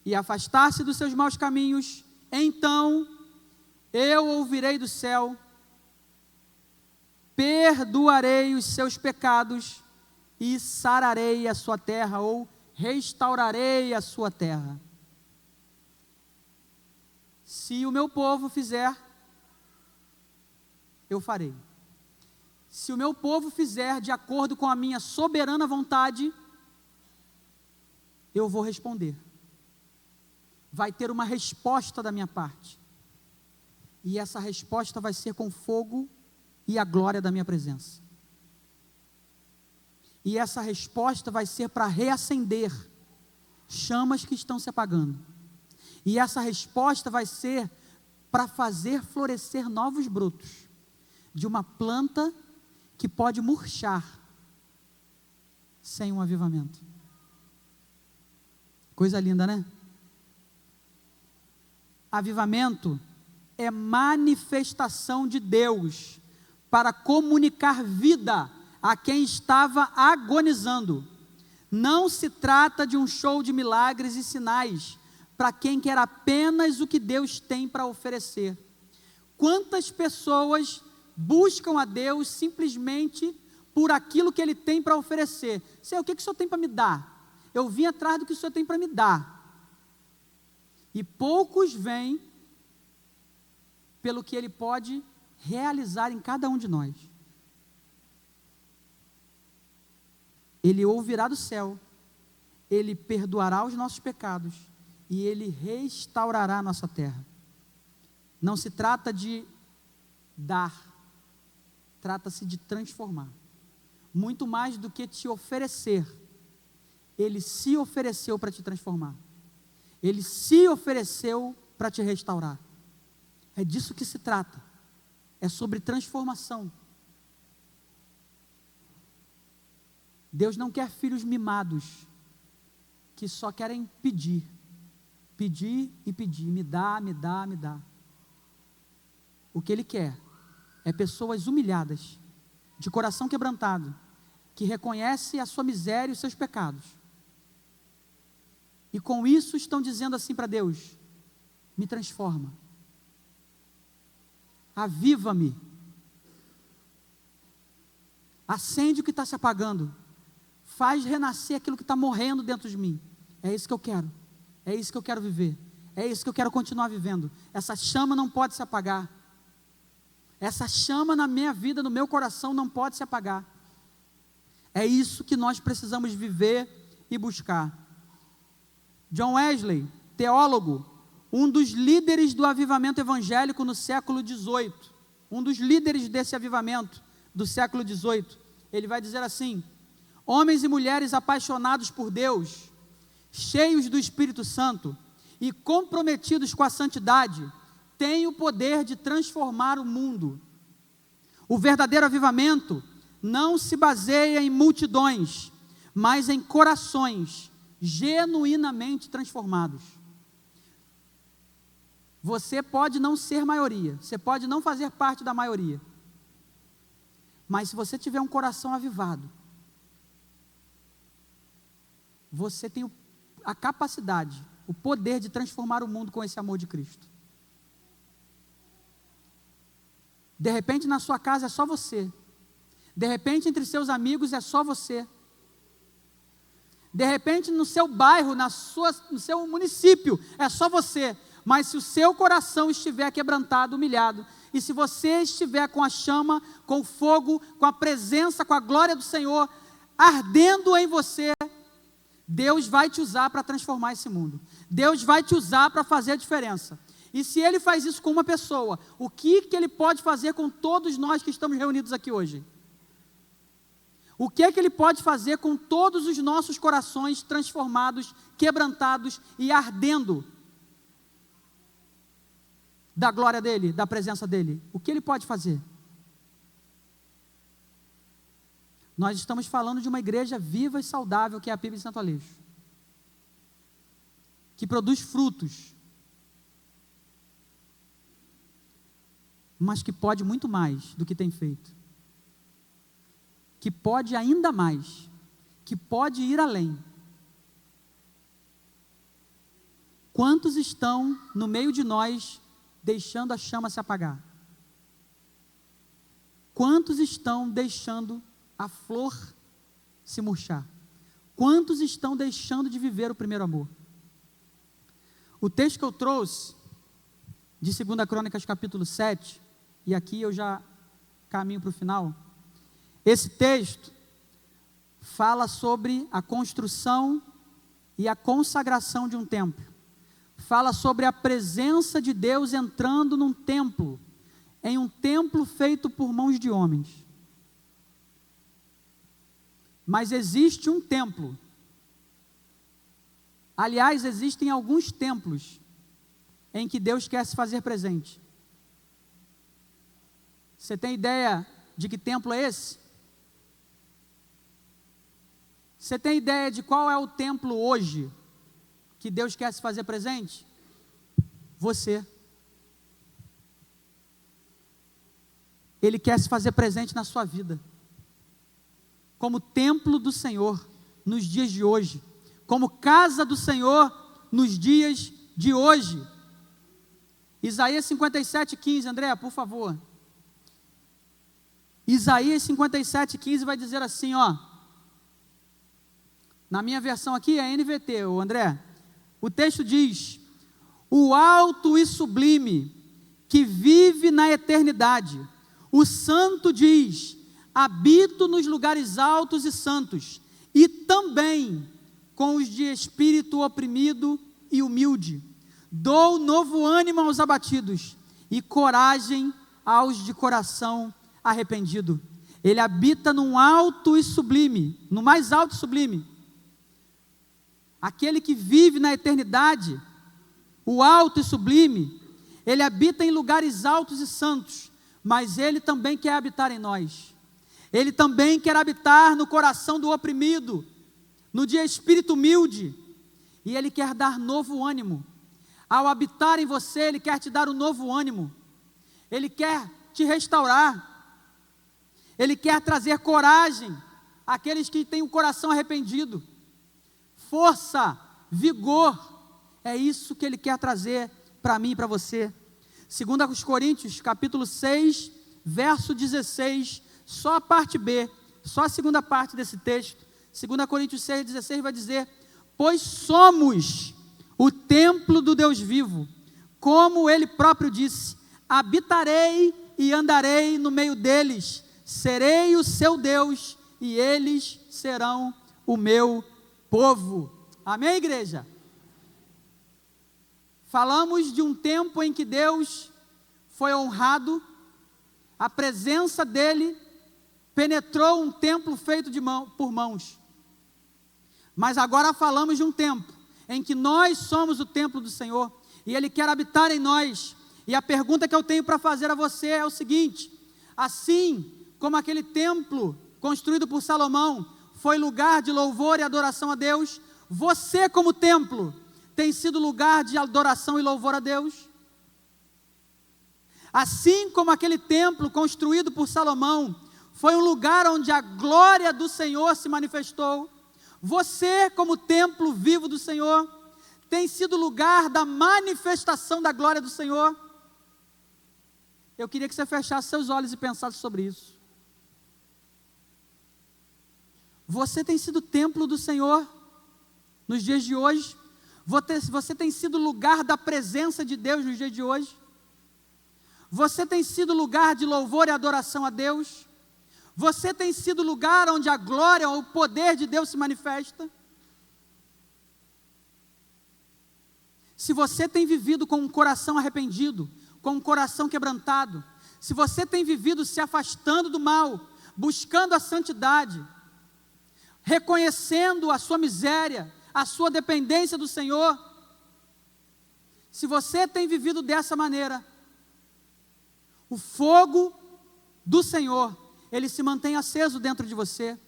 e afastar-se dos seus maus caminhos, então eu ouvirei do céu, perdoarei os seus pecados e sararei a sua terra, ou restaurarei a sua terra. Se o meu povo fizer, eu farei. Se o meu povo fizer de acordo com a minha soberana vontade, eu vou responder. Vai ter uma resposta da minha parte. E essa resposta vai ser com fogo e a glória da minha presença. E essa resposta vai ser para reacender chamas que estão se apagando. E essa resposta vai ser para fazer florescer novos brotos de uma planta que pode murchar sem um avivamento. Coisa linda, né? Avivamento é manifestação de Deus para comunicar vida a quem estava agonizando. Não se trata de um show de milagres e sinais para quem quer apenas o que Deus tem para oferecer. Quantas pessoas buscam a Deus simplesmente por aquilo que Ele tem para oferecer? Senhor, o que o Senhor tem para me dar? Eu vim atrás do que o Senhor tem para me dar. E poucos vêm pelo que Ele pode realizar em cada um de nós. Ele ouvirá do céu, Ele perdoará os nossos pecados e Ele restaurará a nossa terra. Não se trata de dar, trata-se de transformar. Muito mais do que te oferecer, Ele se ofereceu para te transformar. Ele se ofereceu para te restaurar. É disso que se trata. É sobre transformação. Deus não quer filhos mimados, que só querem pedir. Pedir e pedir. Me dá, me dá, me dá. O que Ele quer é pessoas humilhadas, de coração quebrantado, que reconhecem a sua miséria e os seus pecados. E com isso estão dizendo assim para Deus: me transforma. Aviva-me. Acende o que está se apagando. Faz renascer aquilo que está morrendo dentro de mim. É isso que eu quero. É isso que eu quero viver. É isso que eu quero continuar vivendo. Essa chama não pode se apagar. Essa chama na minha vida, no meu coração, não pode se apagar. É isso que nós precisamos viver e buscar. John Wesley, teólogo, um dos líderes do avivamento evangélico no século XVIII, um dos líderes desse avivamento do século XVIII, ele vai dizer assim: homens e mulheres apaixonados por Deus, cheios do Espírito Santo e comprometidos com a santidade, têm o poder de transformar o mundo. O verdadeiro avivamento não se baseia em multidões, mas em corações genuinamente transformados. Você pode não ser maioria, você pode não fazer parte da maioria, Mas se você tiver um coração avivado, você tem a capacidade, o poder de transformar o mundo com esse amor de Cristo. De repente na sua casa é só você. De repente entre seus amigos é só você. De repente no seu bairro, no seu município, é só você. Mas se o seu coração estiver quebrantado, humilhado, e se você estiver com a chama, com o fogo, com a presença, com a glória do Senhor, ardendo em você, Deus vai te usar para transformar esse mundo. Deus vai te usar para fazer a diferença. E se Ele faz isso com uma pessoa, o que Ele pode fazer com todos nós que estamos reunidos aqui hoje? O que Ele pode fazer com todos os nossos corações transformados, quebrantados e ardendo da glória dEle, da presença dEle? O que Ele pode fazer? Nós estamos falando de uma igreja viva e saudável, que é a PIB de Santo Aleixo, que produz frutos, mas que pode muito mais do que tem feito, que pode ainda mais, que pode ir além. Quantos estão no meio de nós deixando a chama se apagar? Quantos estão deixando a flor se murchar? Quantos estão deixando de viver o primeiro amor? O texto que eu trouxe, de 2 Crônicas capítulo 7, e aqui eu já caminho para o final, esse texto fala sobre a construção e a consagração de um templo, fala sobre a presença de Deus entrando num templo, em um templo feito por mãos de homens. Mas existe um templo. Aliás, existem alguns templos em que Deus quer se fazer presente. Você tem ideia de que templo é esse? Você tem ideia de qual é o templo hoje que Deus quer se fazer presente? Você. Ele quer se fazer presente na sua vida, como templo do Senhor nos dias de hoje, como casa do Senhor nos dias de hoje. Isaías 57:15, André, por favor. Isaías 57:15 vai dizer assim, ó. Na minha versão aqui é NVT, André. O texto diz: o alto e sublime, que vive na eternidade, o santo diz: habito nos lugares altos e santos, e também com os de espírito oprimido e humilde. Dou novo ânimo aos abatidos, e coragem aos de coração arrependido. Ele habita num alto e sublime, no mais alto e sublime. Aquele que vive na eternidade, o alto e sublime, ele habita em lugares altos e santos, mas ele também quer habitar em nós. Ele também quer habitar no coração do oprimido, no de espírito humilde, e Ele quer dar novo ânimo. Ao habitar em você, Ele quer te dar um novo ânimo. Ele quer te restaurar. Ele quer trazer coragem àqueles que têm o coração arrependido. Força, vigor, é isso que Ele quer trazer para mim e para você. 2 Coríntios, capítulo 6, verso 16, só a parte B, só a segunda parte desse texto. 2 Coríntios 6, 16 vai dizer: pois somos o templo do Deus vivo, como Ele próprio disse: habitarei e andarei no meio deles, serei o seu Deus e eles serão o meu povo. Amém, igreja? Falamos de um tempo em que Deus foi honrado, a presença dEle penetrou um templo feito por mãos. Mas agora falamos de um tempo em que nós somos o templo do Senhor, e Ele quer habitar em nós. E a pergunta que eu tenho para fazer a você é o seguinte: assim como aquele templo construído por Salomão foi lugar de louvor e adoração a Deus, você como templo tem sido lugar de adoração e louvor a Deus? Assim como aquele templo construído por Salomão foi um lugar onde a glória do Senhor se manifestou. Você, como templo vivo do Senhor, tem sido lugar da manifestação da glória do Senhor. Eu queria que você fechasse seus olhos e pensasse sobre isso. Você tem sido templo do Senhor nos dias de hoje? Você tem sido lugar da presença de Deus nos dias de hoje? Você tem sido lugar de louvor e adoração a Deus? Você tem sido lugar onde a glória ou o poder de Deus se manifesta? Se você tem vivido com um coração arrependido, com um coração quebrantado, se você tem vivido se afastando do mal, buscando a santidade, reconhecendo a sua miséria, a sua dependência do Senhor, se você tem vivido dessa maneira, o fogo do Senhor, ele se mantém aceso dentro de você.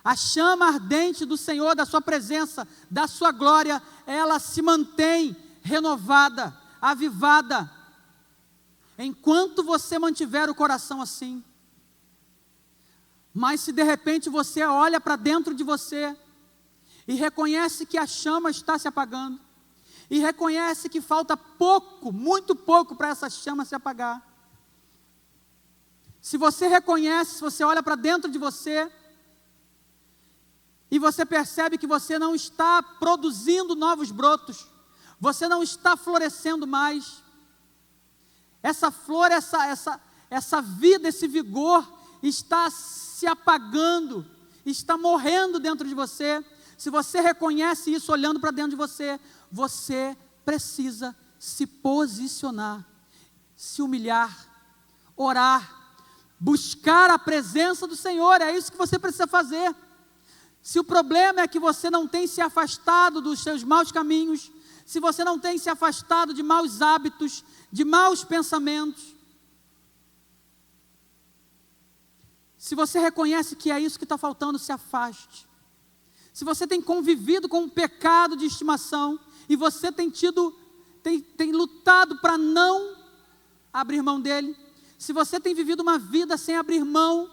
A chama ardente do Senhor, da sua presença, da sua glória, ela se mantém renovada, avivada. Enquanto você mantiver o coração assim. Mas se de repente você olha para dentro de você e reconhece que a chama está se apagando, e reconhece que falta pouco, muito pouco para essa chama se apagar. Se você reconhece, se você olha para dentro de você e você percebe que você não está produzindo novos brotos, você não está florescendo mais, essa flor, essa vida, esse vigor está se apagando, está morrendo dentro de você. Se você reconhece isso olhando para dentro de você, você precisa se posicionar, se humilhar, orar, buscar a presença do Senhor. É isso que você precisa fazer. Se o problema é que você não tem se afastado dos seus maus caminhos, se você não tem se afastado de maus hábitos, de maus pensamentos, se você reconhece que é isso que está faltando, se afaste. Se você tem convivido com um pecado de estimação, e você tem lutado para não abrir mão dele, se você tem vivido uma vida sem abrir mão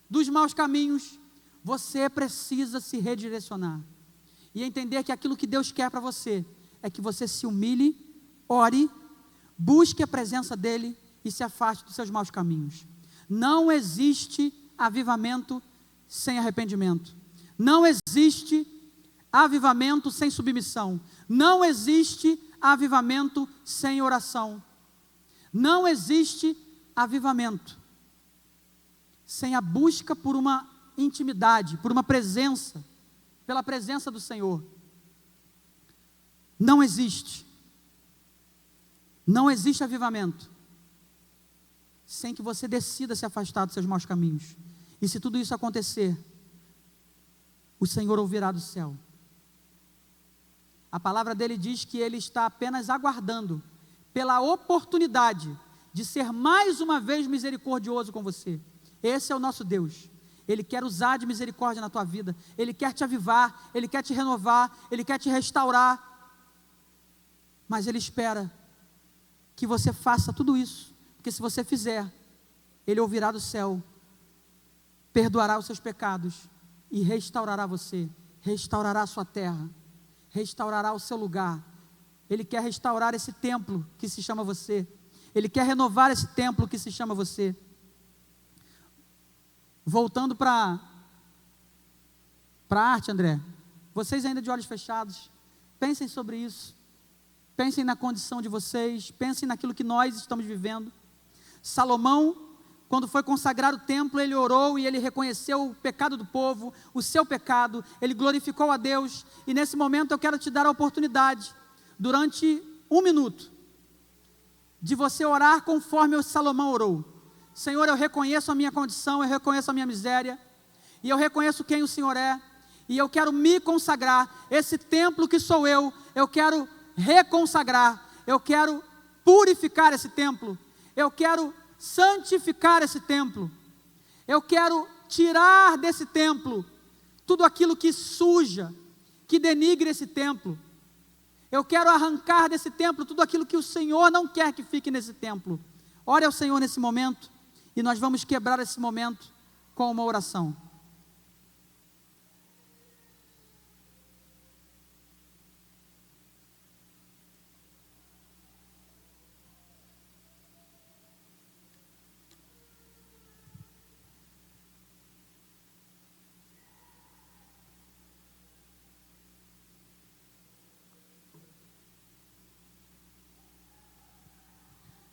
dos maus caminhos, você precisa se redirecionar e entender que aquilo que Deus quer para você é que você se humilhe, ore, busque a presença dele e se afaste dos seus maus caminhos. Não existe avivamento sem arrependimento. Não existe avivamento sem submissão. Não existe avivamento sem oração. Não existe avivamento sem a busca por uma intimidade, por uma presença, pela presença do Senhor. Não existe. Não existe avivamento sem que você decida se afastar dos seus maus caminhos. E se tudo isso acontecer, o Senhor ouvirá do céu. A palavra dele diz que ele está apenas aguardando pela oportunidade de ser mais uma vez misericordioso com você. Esse é o nosso Deus. Ele quer usar de misericórdia na tua vida. Ele quer te avivar, ele quer te renovar, ele quer te restaurar. Mas ele espera que você faça tudo isso, porque se você fizer, ele ouvirá do céu, perdoará os seus pecados e restaurará você, restaurará a sua terra, restaurará o seu lugar. Ele quer restaurar esse templo que se chama você. Ele quer renovar esse templo que se chama você. Voltando para a arte, André, vocês ainda de olhos fechados, pensem sobre isso, pensem na condição de vocês, pensem naquilo que nós estamos vivendo. Salomão, quando foi consagrar o templo, ele orou e ele reconheceu o pecado do povo, o seu pecado, ele glorificou a Deus, e nesse momento eu quero te dar a oportunidade, durante 1 minuto, de você orar conforme o Salomão orou. Senhor, eu reconheço a minha condição, eu reconheço a minha miséria, e eu reconheço quem o Senhor é, e eu quero me consagrar, esse templo que sou eu quero reconsagrar, eu quero purificar esse templo, eu quero santificar esse templo, eu quero tirar desse templo tudo aquilo que suja, que denigre esse templo, eu quero arrancar desse templo tudo aquilo que o Senhor não quer que fique nesse templo. Ore ao Senhor nesse momento, e nós vamos quebrar esse momento, com uma oração.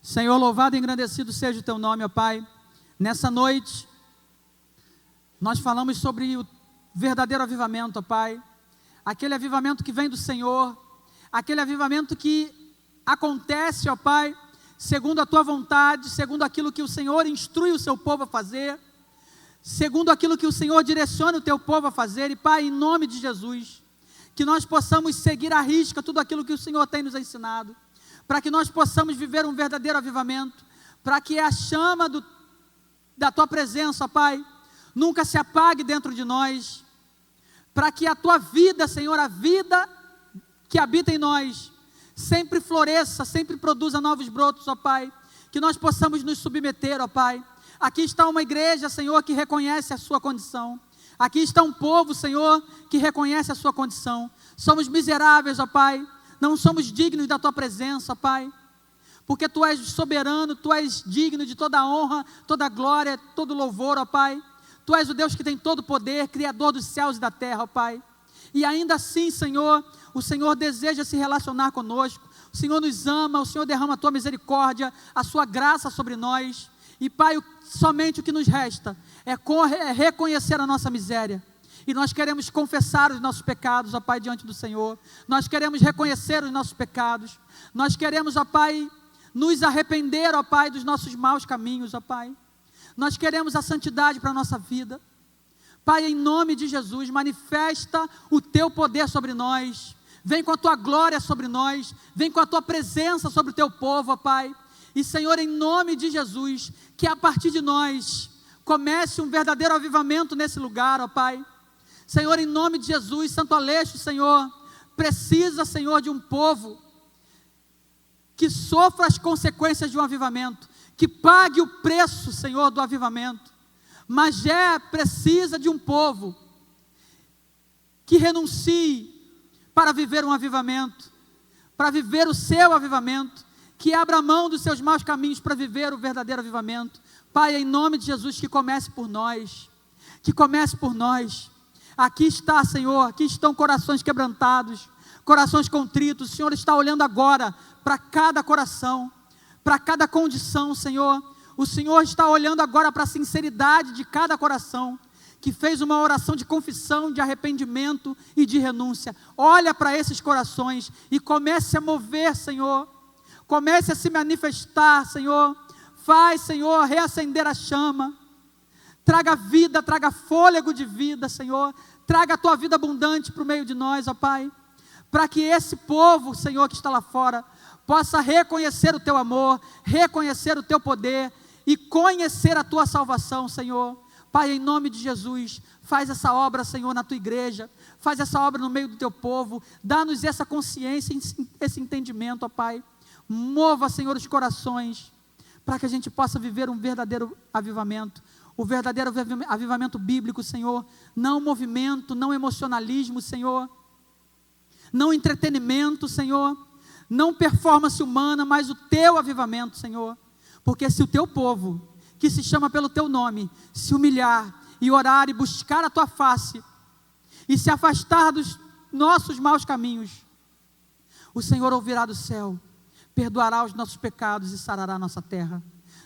Senhor, louvado e engrandecido seja o teu nome, ó Pai. Nessa noite, nós falamos sobre o verdadeiro avivamento, ó Pai. Aquele avivamento que vem do Senhor, aquele avivamento que acontece, ó Pai, segundo a tua vontade, segundo aquilo que o Senhor instrui o seu povo a fazer, segundo aquilo que o Senhor direciona o teu povo a fazer. E Pai, em nome de Jesus, que nós possamos seguir à risca tudo aquilo que o Senhor tem nos ensinado, para que nós possamos viver um verdadeiro avivamento, para que a chama da tua presença, Pai, nunca se apague dentro de nós, para que a tua vida, Senhor, a vida que habita em nós, sempre floresça, sempre produza novos brotos, ó Pai, que nós possamos nos submeter, ó Pai. Aqui está uma igreja, Senhor, que reconhece a sua condição. Aqui está um povo, Senhor, que reconhece a sua condição. Somos miseráveis, ó Pai. Não somos dignos da tua presença, Pai, porque tu és soberano, tu és digno de toda a honra, toda a glória, todo louvor, ó Pai. Tu és o Deus que tem todo o poder, Criador dos céus e da terra, ó Pai. E ainda assim, Senhor, o Senhor deseja se relacionar conosco, o Senhor nos ama, o Senhor derrama a tua misericórdia, a sua graça sobre nós. E Pai, somente o que nos resta é reconhecer a nossa miséria. E nós queremos confessar os nossos pecados, ó Pai, diante do Senhor. Nós queremos reconhecer os nossos pecados. Nós queremos, ó Pai, nos arrepender, ó Pai, dos nossos maus caminhos, ó Pai. Nós queremos a santidade para a nossa vida. Pai, em nome de Jesus, manifesta o teu poder sobre nós. Vem com a tua glória sobre nós. Vem com a tua presença sobre o teu povo, ó Pai. E Senhor, em nome de Jesus, que a partir de nós comece um verdadeiro avivamento nesse lugar, ó Pai. Senhor, em nome de Jesus, Santo Aleixo, Senhor, precisa, Senhor, de um povo que sofra as consequências de um avivamento, que pague o preço, Senhor, do avivamento. Magé precisa de um povo que renuncie para viver um avivamento, para viver o seu avivamento, que abra mão dos seus maus caminhos para viver o verdadeiro avivamento. Pai, em nome de Jesus, que comece por nós, que comece por nós. Aqui está, Senhor, aqui estão corações quebrantados, corações contritos. O Senhor está olhando agora para cada coração, para cada condição, Senhor. O Senhor está olhando agora para a sinceridade de cada coração, que fez uma oração de confissão, de arrependimento e de renúncia. Olha para esses corações e comece a mover, Senhor. Comece a se manifestar, Senhor. Faz, Senhor, reacender a chama. Traga vida, traga fôlego de vida, Senhor. Traga a tua vida abundante para o meio de nós, ó Pai. Para que esse povo, Senhor, que está lá fora, possa reconhecer o teu amor, reconhecer o teu poder e conhecer a tua salvação, Senhor. Pai, em nome de Jesus, faz essa obra, Senhor, na tua igreja. Faz essa obra no meio do teu povo. Dá-nos essa consciência, esse entendimento, ó Pai. Mova, Senhor, os corações, para que a gente possa viver um verdadeiro avivamento. O verdadeiro avivamento bíblico, Senhor, não movimento, não emocionalismo, Senhor, não entretenimento, Senhor, não performance humana, mas o teu avivamento, Senhor, porque se o teu povo, que se chama pelo teu nome, se humilhar e orar e buscar a tua face, e se afastar dos nossos maus caminhos, o Senhor ouvirá do céu, perdoará os nossos pecados e sarará a nossa terra.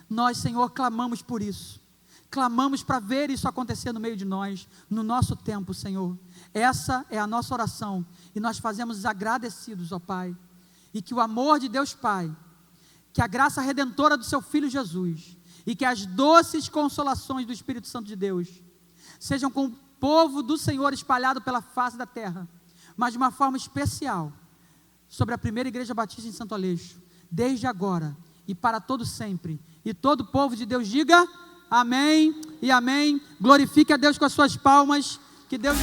Nós, Senhor, clamamos por isso. Clamamos para ver isso acontecer no meio de nós, no nosso tempo, Senhor. Essa é a nossa oração, e nós fazemos agradecidos, ó Pai, e que o amor de Deus Pai, que a graça redentora do seu Filho Jesus, e que as doces consolações do Espírito Santo de Deus, sejam com o povo do Senhor espalhado pela face da terra, mas de uma forma especial, sobre a primeira Igreja Batista em Santo Aleixo, desde agora, e para todo sempre, e todo o povo de Deus diga... Amém e amém. Glorifique a Deus com as suas palmas. Que Deus